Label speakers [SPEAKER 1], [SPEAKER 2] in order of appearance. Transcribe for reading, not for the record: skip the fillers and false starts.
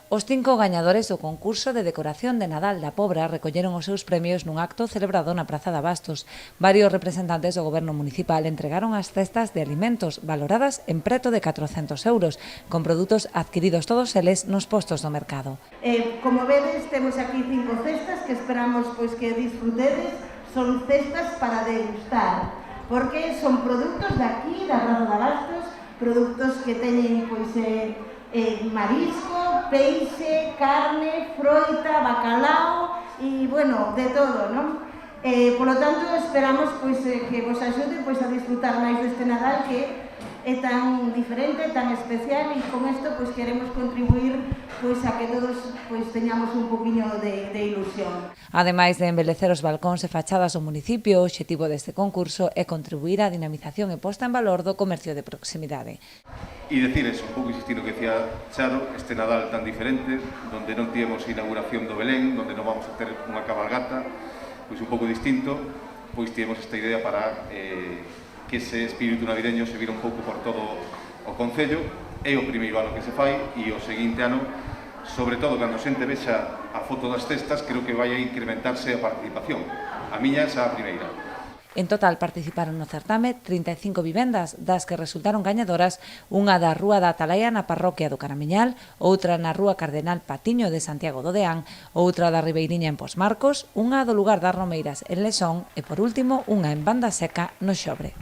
[SPEAKER 1] Os 5 gañadores do concurso de decoración de Nadal da Pobra recolleron os seus premios nun acto celebrado na Praza de Abastos. Varios representantes do goberno municipal entregaron as cestas de alimentos valoradas en preto de 400 euros, con produtos adquiridos todos eles nos postos do mercado.
[SPEAKER 2] Como vedes, temos aquí 5 cestas que esperamos que disfrutedes. Son cestas para degustar, porque son produtos de aquí, da Praza de Abastos, produtos que teñen marisco, peixe, carne, froita, bacalao e, bueno, de todo, non? Por lo tanto, esperamos que vos axude a disfrutar máis deste Nadal que é tan diferente, tan especial, e con isto queremos contribuir a que todos teñamos un poquinho de ilusión.
[SPEAKER 1] Ademais de embelecer os balcóns e fachadas do municipio, o obxectivo deste concurso é contribuir á dinamización e posta en valor do comercio de proximidade.
[SPEAKER 3] E decir eso, un pouco insistir no que decía Charo, este Nadal tan diferente, donde non tiemos inauguración do Belén, donde non vamos a ter unha cabalgata, un pouco distinto, tiemos esta idea para que ese espírito navideño se vira un pouco por todo o concello. É o primeiro ano que se fai e o seguinte ano, sobre todo cando a xente vexa a foto das cestas, creo que vai a incrementarse a participación. A miña xa a primeira.
[SPEAKER 1] En total participaron no certame 35 vivendas, das que resultaron gañadoras unha da Rúa da Atalaya na parroquia do Caramiñal, outra na Rúa Cardenal Patiño de Santiago do Deán, outra da Ribeiriña en Posmarcos, unha do lugar das Romeiras en Lesón e, por último, unha en Banda Seca no Xobre.